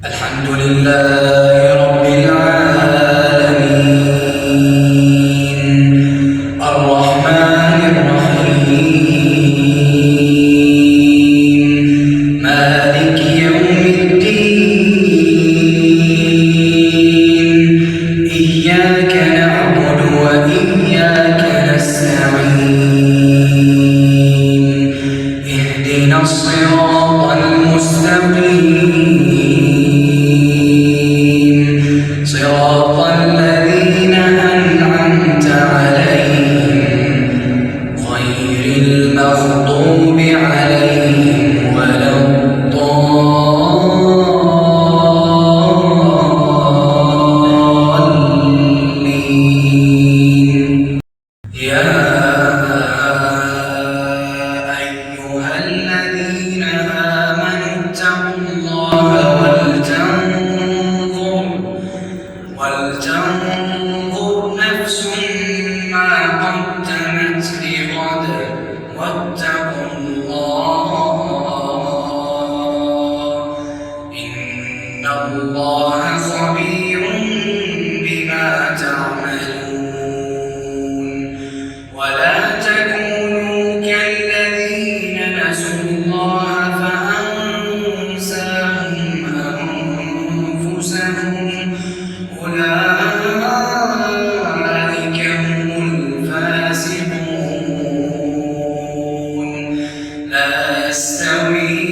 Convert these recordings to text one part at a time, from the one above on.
الحمد لله رب العالمين الرحمن الرحيم مالك يوم الدين إياك نعبد وإياك نستعين اهدنا الصراط المستقيم صراط الذين أنعمت عليهم غير المغضوب عليهم ولا الضالين يا أيها الذين آمنوا اتقوا الله ولتنظر نفس ما قدمت لغد واتقوا الله إن الله خبير بما تعملون ولا تكونوا كالذين نسوا الله فأنساهم أنفسهم أولئك هم الفاسقون لا يستوي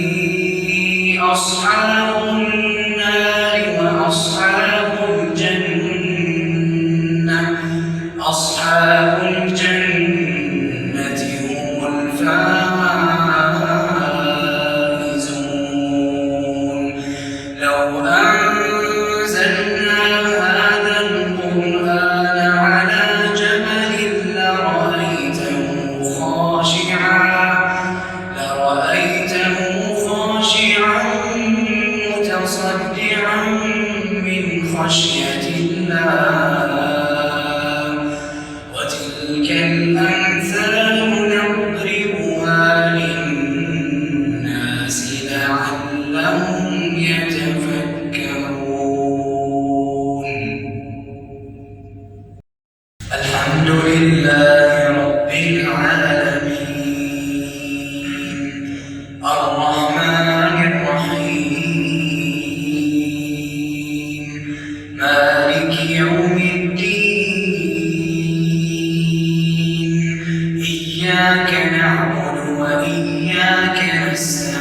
أصحاب النار وأصحاب الجنة أصحاب الجنة هم الفائزون لو أنزلنا هذا القرآن على جبل لرأيته خاشعا متصدعا من خشية الله وتلك الأمثال نضربها للناس لعلهم يتفكرون الحمد لله رب العالمين الرحمن الرحيم مالك يوم الدين إياك نعبد وإياك نستعين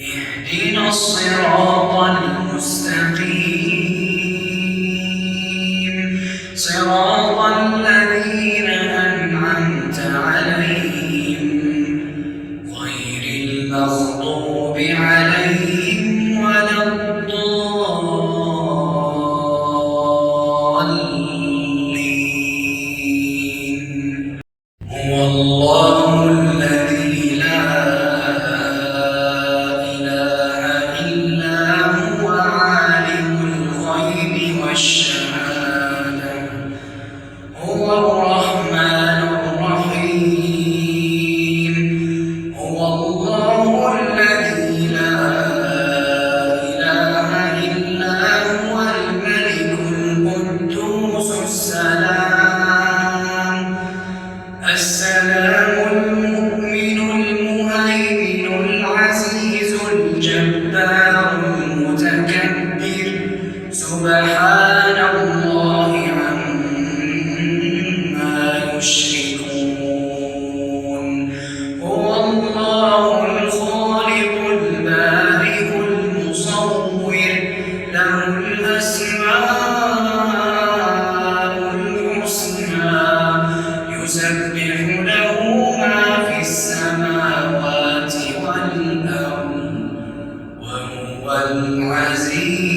اهدنا الصراط المستقيم صراط الذين أنعمت عليهم غير المغضوب عليهم ولا الضالين هو الله الذي لا إله إلا هو عالم الغيب والشهادة هو الرحمن الرحيم هو الله الذي لا إله إلا هو الملك القدوس السلام المؤمن المهيمن العزيز الجبار المتكبر سبحان الله عما يشركون هو الله الخالق البارئ المصور له الأسماء الحسنى يسبح له ما في السماوات والأرض وهو العزيز